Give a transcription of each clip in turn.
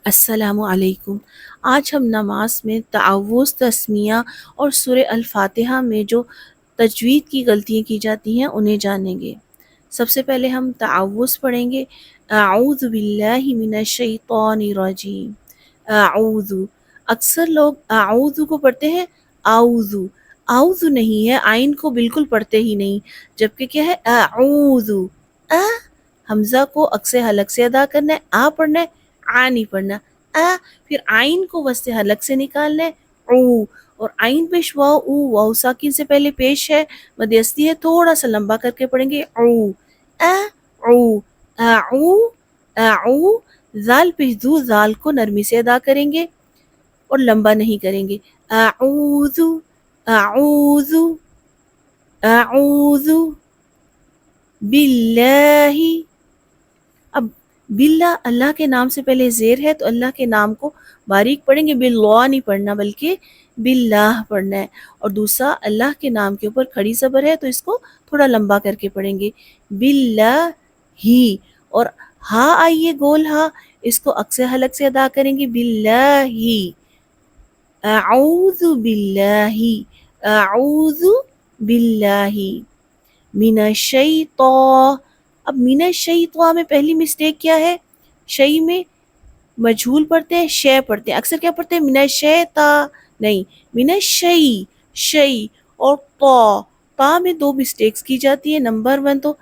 السلام علیکم۔ آج ہم نماز میں تعوذ، تسمیہ اور سورہ الفاتحہ میں جو تجوید کی غلطیاں کی جاتی ہیں انہیں جانیں گے۔ سب سے پہلے ہم تعوذ پڑھیں گے۔ اعوذ باللہ من الشیطان الرجیم۔ اعوذ، اکثر لوگ اعوذ کو پڑھتے ہیں اعوذ، اعوذ نہیں ہے، آئین کو بالکل پڑھتے ہی نہیں، جبکہ کیا ہے اعوذ، حمزہ کو عکس حلق سے ادا کرنا ہے، پڑھنا ہے، نہیں پڑھنا، پھر آئین کو وسط حلق سے نکالنا ہے، او، اور آئین پیش واو، واو ساکن سے پہلے پیش ہے، مد اصلی ہے، تھوڑا سا لمبا کر کے پڑھیں گے، او، او، اعو، اعو، زال پیش دو، زال کو نرمی سے ادا کریں گے اور لمبا نہیں کریں گے، اعوذ، اعوذ، اعوذ باللہ۔ اب باللہ، اللہ کے نام سے پہلے زیر ہے تو اللہ کے نام کو باریک پڑھیں گے، باللہ نہیں پڑھنا بلکہ باللہ پڑھنا ہے، اور دوسرا اللہ کے نام کے اوپر کھڑی زبر ہے تو اس کو تھوڑا لمبا کر کے پڑھیں گے، باللہ ہی، اور ہا آئیے گول ہا، اس کو عکس حلق سے ادا کریں گے، باللہ ہی، اعوذ باللہ، اعوذ باللہ من الشیطان۔ اب من الشیطان میں پہلی مسٹیک کیا ہے؟ شئی میں مجھول پڑھتے ہیں، شے پڑھتے ہیں، اکثر کیا پڑھتے ہیں من الشیطان، نہیں، من الشئی، شئی، اور تا میں دو مسٹیکس کی جاتی ہے۔ نمبر 1 تو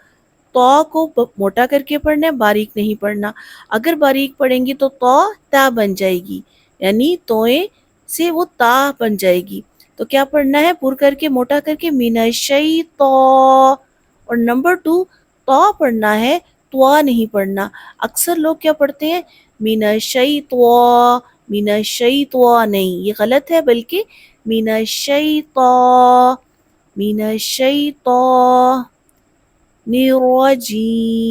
تا کو موٹا کر کے پڑھنا ہے، باریک نہیں پڑھنا، اگر باریک پڑھیں گی تو تا بن جائے گی، یعنی توئیں سے وہ تا بن جائے گی، تو کیا پڑھنا ہے؟ پر کر کے موٹا کر کے من الشیطان، اور نمبر 2 تا پڑھنا ہے، توا نہیں پڑھنا، اکثر لوگ کیا پڑھتے ہیں من الشیطان، من الشیطان، نہیں، یہ غلط ہے، بلکہ من الشیطان، من الشیطان الرجیم،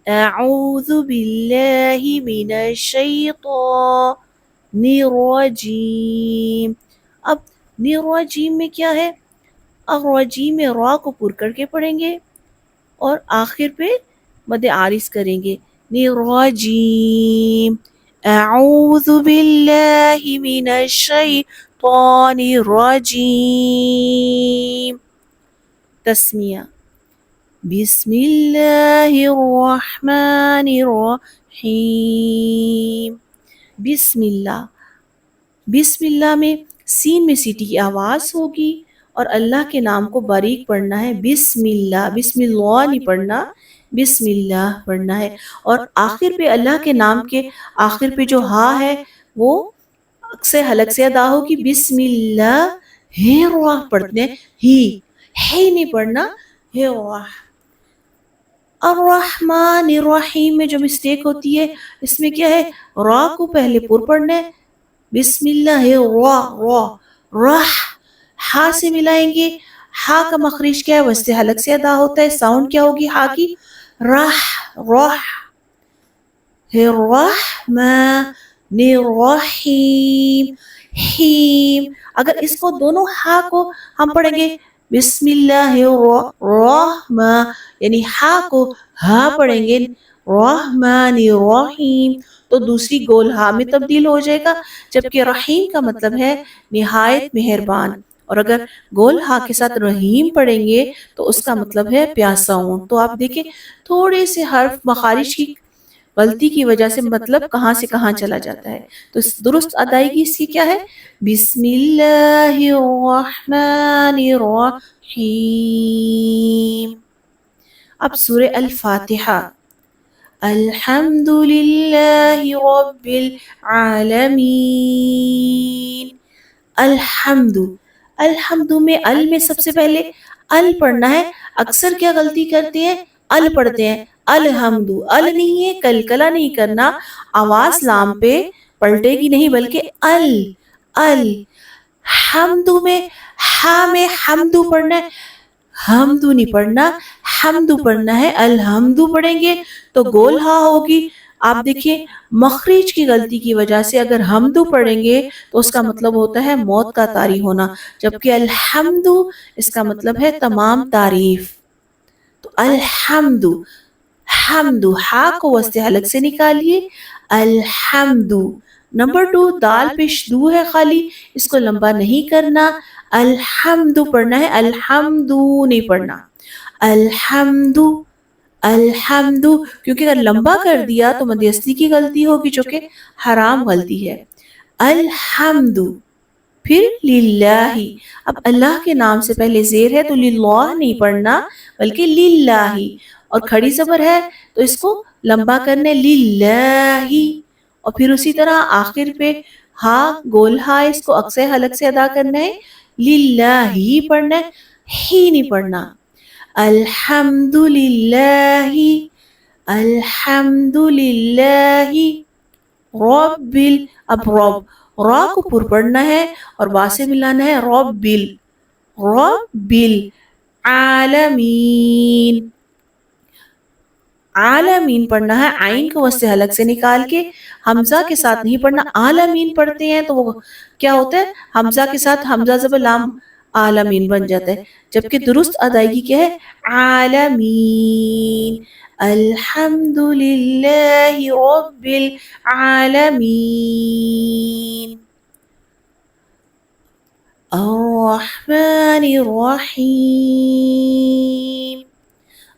اعوذ باللہ من الشیطان الرجیم۔ اب الرجیم میں کیا ہے؟ الرجیم میں را کو پر کر کے پڑھیں گے اور آخر پہ مد عارض کریں گے، الرجیم، اعوذ باللہ من الشیطان الرجیم۔ تسمیہ، بسم اللہ الرحمن الرحیم۔ بسم اللہ، بسم اللہ میں سین میں سیٹی کی آواز ہوگی اور اللہ کے نام کو باریک پڑھنا ہے، بسم اللہ، بسم اللہ نہیں پڑھنا، بسم اللہ پڑھنا ہے، اور آخر پہ اللہ کے نام کے آخر پہ جو ہا ہے وہ عکس حلق سے ادا ہوگی، بسم اللہ ہے راہ پڑھتے ہیں، ہی نہیں پڑھنا، ہے راہ۔ الرحمن الرحیم میں جو مسٹیک ہوتی ہے اس میں کیا ہے؟ را کو پہلے پر پڑھنا ہے، بسم اللہ راہ، ہا سے ملائیں گے، ہا کا مخرج کیا ہے؟ وسط حلق سے ادا ہوتا ہے، ساؤنڈ کیا ہوگی ہا کی؟ راہ، راہ، الرحمن الرحیم، ہیم، اگر اس کو دونوں ہا کو ہم پڑھیں گے بسم اللہ الرحمن، یعنی ہا کو ہا پڑھیں گے، رحمن الرحیم، تو دوسری گول ہا میں تبدیل ہو جائے گا، جبکہ رحیم کا مطلب ہے نہایت مہربان، اور اگر گول ہا کے ساتھ رحیم پڑھیں گے تو اس کا مطلب ہے پیاسا ہوں۔ تو آپ دیکھیں تھوڑے سے حرف مخارج کی غلطی کی وجہ سے مطلب کہاں سے کہاں چلا جاتا ہے، تو درست ادائیگی اس کی کیا ہے؟ بسم اللہ الرحمن الرحیم۔ اب سورہ الفاتحہ، الحمد للہ رب العالمین، الحمد، الحمد میں ال میں سب سے پہلے ال پڑھنا ہے، اکثر کیا غلطی کرتے ہیں؟ ال پڑھتے ہیں، الحمد، ال نہیں ہے، کلکلا نہیں کرنا، آواز لام پہ پلٹے گی نہیں بلکہ ال، ال، حمد میں ہا میں حمد پڑھنا ہے، حمد نہیں پڑھنا، حمد پڑھنا ہے، الحمد پڑھیں گے تو گول ہا ہوگی۔ آپ دیکھیں مخرج کی غلطی کی وجہ سے اگر حمد پڑھیں گے تو اس کا مطلب ہوتا ہے موت کا طاری ہونا، جبکہ الحمد اس کا مطلب ہے تمام تعریف، تو الحمد، حمد، ہا کو وسط حلق سے نکالیے، الحمد. نمبر 2 دال پیش دو ہے خالی، اس کو لمبا نہیں کرنا، الحمد پڑھنا ہے، الحمد نہیں پڑھنا، الحمد. الحمد کیونکہ اگر لمبا کر دیا تو مد اصلی کی غلطی ہوگی جو کہ حرام غلطی ہے. الحمد. پھر للہ. اب اللہ کے نام سے پہلے زیر ہے تو للہ نہیں پڑھنا بلکہ للہ، اور کھڑی زبر ہے تو اس کو لمبا کرنے للہ. اور پھر اسی طرح آخر پہ ہا گول ہا، اس کو اقصے حلق سے ادا کرنا ہے، للہ ہی پڑھنا ہے، ہی نہیں پڑھنا. الحمد للہ، الحمد للہ رب اب رب، را کو پر پڑھنا ہے اور با سے ملانا ہے، رب رب العالمین. عالمین پڑھنا ہے، عین کو وسط حلق سے نکال کے، حمزہ کے ساتھ نہیں پڑھنا. عالمین پڑھتے ہیں تو وہ کیا ہوتا ہے، حمزہ کے ساتھ حمزہ زبر لام عالمین بن جاتا ہے، جبکہ درست ادائیگی کیا ہے، عالمین. الحمد للہ رب العالمین الرحمن الرحیم.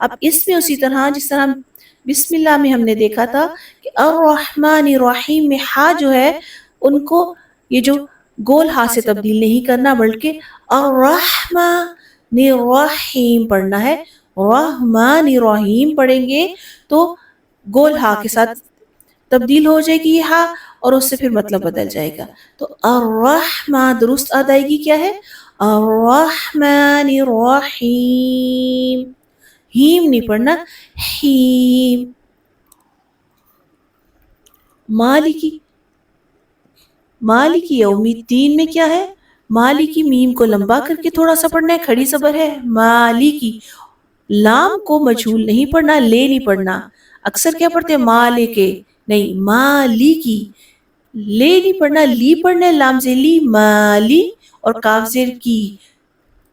اب اس میں اسی طرح جس طرح بسم اللہ میں ہم نے دیکھا تھا کہ الرحمن الرحیم میں ہا جو ہے ان کو یہ جو گول ہا سے تبدیل نہیں کرنا بلکہ الرحمن الرحیم پڑھنا ہے. رحمان الرحیم پڑھیں گے تو گول ہا کے ساتھ تبدیل ہو جائے گی یہ ہا اور اس سے پھر مطلب بدل جائے گا. تو الرحمن درست ادائیگی کیا ہے، الرحمن الرحیم، ہیم نہیں پڑھنا، ہیم. مالکی، مالکی یوم الدین میں کیا ہے، مالکی میم کو لمبا کر کے تھوڑا سا پڑھنا ہے، کھڑی زبر ہے مالکی. لام کو مجھول نہیں پڑھنا، لے نہیں پڑھنا. اکثر کیا پڑھتے ہیں مالکے، نہیں مالکی. لے نہیں پڑھنا، لی پڑھنا ہے، لام سے لی مالی، اور کاف زیر کی،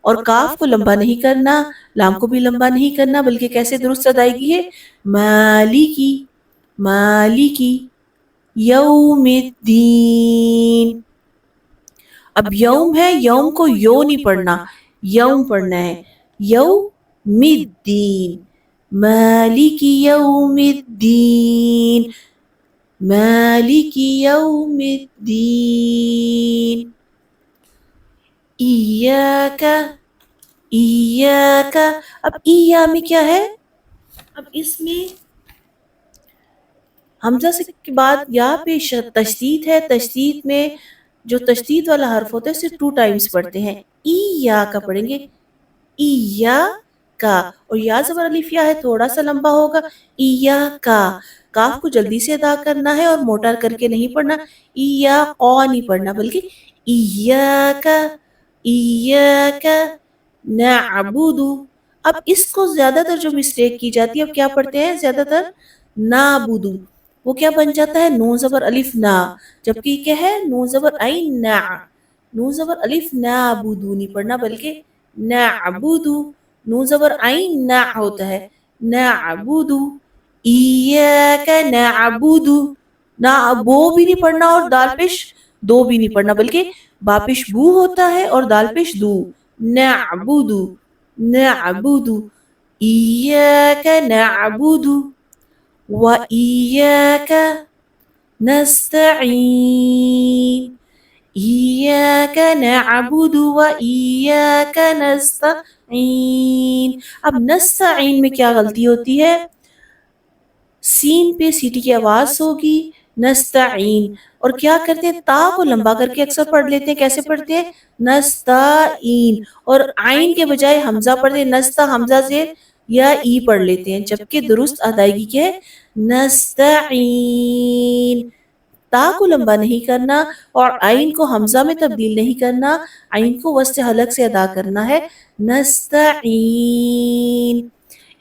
اور کاف کو لمبا نہیں کرنا، لام کو بھی لمبا نہیں کرنا بلکہ کیسے درست ادائیگی ہے، مالکی، مالکی یوم الدین. اب یوم ہے، یوم کو یو نہیں پڑھنا، یوم پڑھنا ہے، یوم الدین، مالک یوم الدین، مالک یوم الدین. ایاک، ایاک. اب ایا میں کیا ہے، اب اس میں حمزہ سے کے بعد یا پیش تشدید ہے، تشدید میں جو تشدید والا حرف ہوتا ہے اسے 2 ٹائمز پڑھتے ہیں. ایا کا پڑھیں گے، ایا کا، اور یا زبر الف یا ہے تھوڑا سا لمبا ہوگا، ایا کا. کاف کو جلدی سے ادا کرنا ہے اور موٹا کر کے نہیں پڑھنا، ایا قا نہیں پڑھنا بلکہ ایاک، ایاک نعبد. اب اس کو زیادہ تر جو مسٹیک کی جاتی ہے، اب کیا پڑھتے ہیں زیادہ تر، نعبد. وہ کیا بن جاتا ہے، نون زبر الف نا، جبکہ کیا ہے، نون زبر عین نا، نون زبر الف نعبد نہیں پڑھنا بلکہ نعبد. نون زبر عین نا ہوتا ہے، نعبد. ایاک نعبد، نا بو بھی نہیں پڑھنا اور دال پیش دو بھی نہیں پڑھنا بلکہ با پیش بو ہوتا ہے اور دال پیش دو، نعبد، نعبد. ایاک نعبد وَإِيَّاكَ نَسْتَعِينُ، إِيَّاكَ نَعْبُدُ وَإِيَّاكَ نَسْتَعِينُ. اب نستعین میں کیا غلطی ہوتی ہے، سین پہ سیٹی کی آواز ہوگی، نستعین، اور کیا کرتے ہیں تا کو لمبا کر کے اکثر پڑھ لیتے ہیں. کیسے پڑھتے ہیں، نستعین، اور عین کے بجائے حمزہ پڑھتے ہیں، نستا حمزہ سے یا ای پڑھ لیتے ہیں، جبکہ درست ادائیگی کیا ہے، نستعین. تا کو لمبا نہیں کرنا اور عین کو حمزہ میں تبدیل نہیں کرنا، عین کو وسط حلق سے ادا کرنا ہے، نستعین.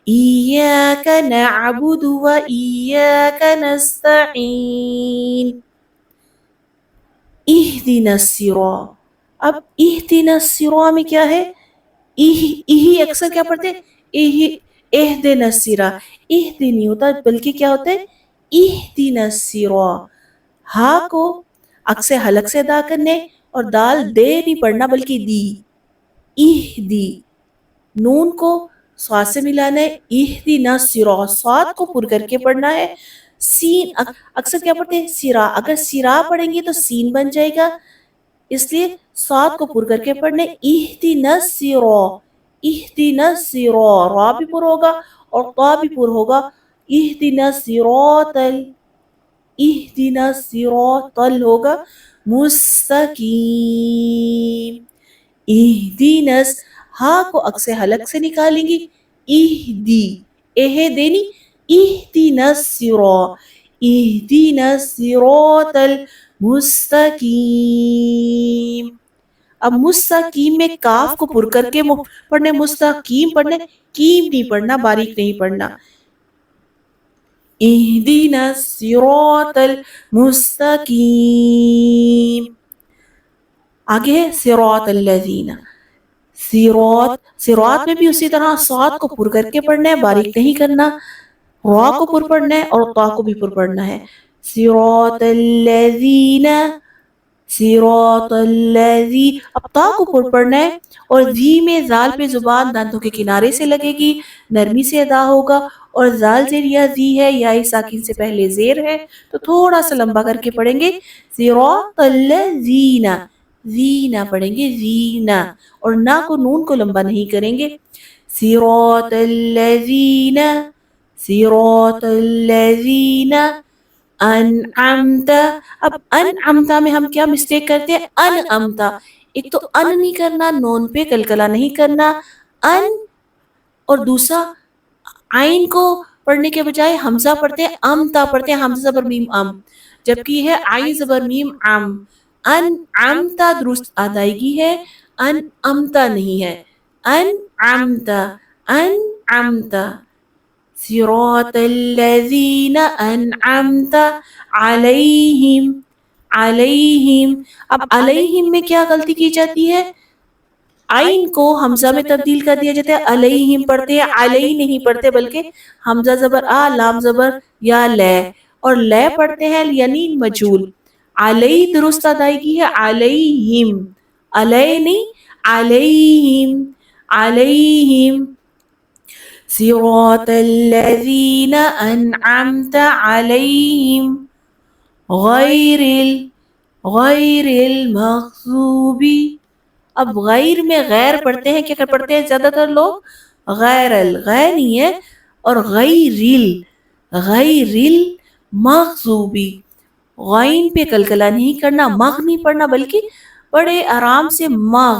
ایاک نعبد و ایاک نستعین. اہدنا الصراط. اب اہدنا الصراط میں کیا ہے، ایہی اکثر کیا پڑھتے ہیں، اہدنا الصراط، اہد نہیں ہوتا بلکہ کیا ہوتا ہے، اہدنا الصراط، ہا کو عکس حلق سے ادا کرنے اور دال دے نہیں پڑھنا بلکہ دی، اہدی، نون کو صاد سے ملانا ہے، اہدنا الصراط، صاد کو پر کر کے پڑھنا ہے، سین اکثر کیا پڑھتے ہیں سرا، اگر سرا پڑھیں گے تو سین بن جائے گا، اس لیے صاد کو پر کر کے پڑھنے، اہدنا الصراط، اہدنا الصراط، را بھی پر ہوگا اور طا بھی پر ہوگا، اہدنا الصراط اہدنا الصراط ہوگا مستقیم، اہدنا ہا کو عکس حلق سے نکالیں گی، اہدی، اہ دینی، اہدنا الصراط، اہدنا الصراط المستقیم، اب مستقیم میں کاف کو پر کر کے پڑھنے، مستقیم پڑھنے، کیم نہیں پڑھنا، باریک نہیں پڑھنا، اہدنا الصراط المستقیم، آگے ہے صراط الذین، صراط، صراط میں بھی اسی طرح صاد کو پر کر کے پڑھنا ہے، باریک نہیں کرنا، را کو پر پڑھنا ہے اور طا کو بھی پر پڑھنا ہے، صراط الذین، صراط الذی، اب طا کو پر پڑھنا ہے اور ذی میں زال پہ زبان دانتوں کے کنارے سے لگے گی، نرمی سے ادا ہوگا، اور زال زیر یا ذی ہے، یا ساکن سے پہلے زیر ہے تو تھوڑا سا لمبا کر کے پڑھیں گے، صراط الذین، زینا پڑھیں گے زینا، اور نا کو نون کو لمبا نہیں کریں گے، صراط الذین، صراط الذین انعمت، اب انعمتا میں ہم کیا مسٹیک کرتے ہیں، انعمتا، ایک تو ان نہیں کرنا، نون پہ کلکلا نہیں کرنا، ان، اور دوسرا عین کو پڑھنے کے بجائے حمزہ پڑھتے ہیں، امتا پڑھتے ہیں، حمزہ زبر میم ام، جبکہ یہ ہے عین زبر میم ام، ان امتا درست ادائیگی ہے، ان امتا نہیں ہے، ان امتا، ان امتا، صراط الذین انعمت علیہم، علیہم، اب علیہم میں کیا غلطی کی جاتی ہے، عین کو حمزہ میں تبدیل کر دیا جاتا ہے، علیہم پڑھتے ہیں، علی نہیں پڑھتے بلکہ حمزہ زبر آ، لام زبر یا لے، اور لے پڑھتے ہیں یعنی مجھول، علی درست ادائیگی ہے، علیہم، علی نہیں، علیہم، علیہم، صراط الذین انعمت علیہم غیر غیر المغضوب، اب غیر میں غیر پڑھتے ہیں، کیا پڑھتے ہیں زیادہ تر لوگ، غیر الغیر نہیں ہے، اور غیر المغضوبی، غین پہ کلکلا نہیں کرنا، مغ نہیں پڑھنا بلکہ بڑے آرام سے مغ،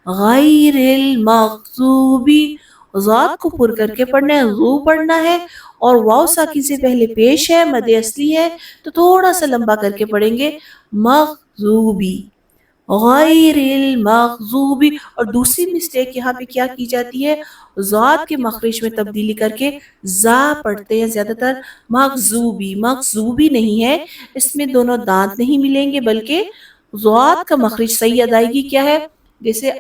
غیر المغضوبی، ذات کو پر کر کے پڑھنا ہے، غو پڑھنا ہے، اور واو ساکن سے پہلے پیش ہے، مد اصلی ہے تو تھوڑا سا لمبا کر کے پڑھیں گے، مغضوبی، غیر المغضوبی، اور دوسری مسٹیک یہاں پہ کیا کی جاتی ہے، ذات کے مخرج میں تبدیلی کر کے زا پڑھتے ہیں زیادہ تر، مغضوبی، مغضوبی نہیں ہے، اس میں دونوں دانت نہیں ملیں گے بلکہ ذات کا مخرج صحیح ادائیگی کیا ہے، جیسے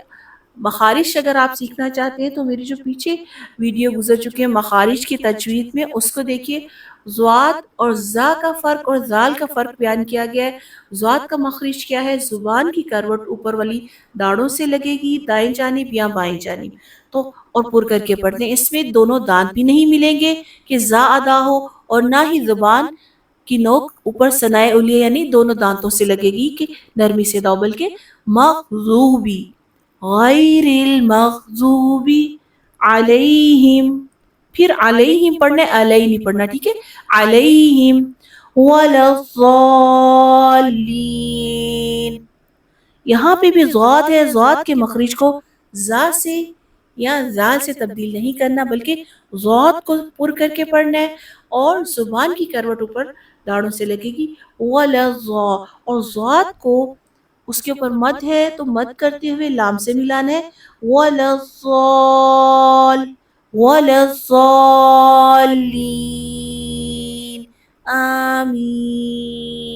مخارج اگر آپ سیکھنا چاہتے ہیں تو میری جو پیچھے ویڈیو گزر چکے ہیں مخارج کی تجوید میں، اس کو دیکھیے، ذات اور زا کا فرق اور ذال کا فرق بیان کیا گیا ہے، ذات کا مخرج کیا ہے، زبان کی کروٹ اوپر والی داڑوں سے لگے گی، دائیں جانب یا بائیں جانب، تو اور پر کر کے پڑھتے ہیں، اس میں دونوں دانت بھی نہیں ملیں گے کہ زا ادا ہو، اور نہ ہی زبان کی نوک اوپر ثنائے علیہ یعنی دونوں دانتوں سے لگے گی کہ نرمی سے داؤ، بلکہ مغضوبی، غیر المغضوبی علیہم، پھر علیہم پڑھنا ہے، علیہ نہیں پڑھنا، ٹھیک ہے، علیہم ولا الضالین، یہاں پہ بھی ضاد ہے، ضاد کے مخرج کو زا سے یا زال سے تبدیل نہیں کرنا بلکہ ضاد کو پر کر کے پڑھنا ہے، اور زبان کی کروٹ اوپر داڑوں سے لگے گی، ولا ضا، اور ضاد کو اس کے اوپر مد ہے تو مد کرتے ہوئے لام سے ملانا ہے، ولا الضال، ولا الضالین، آمین،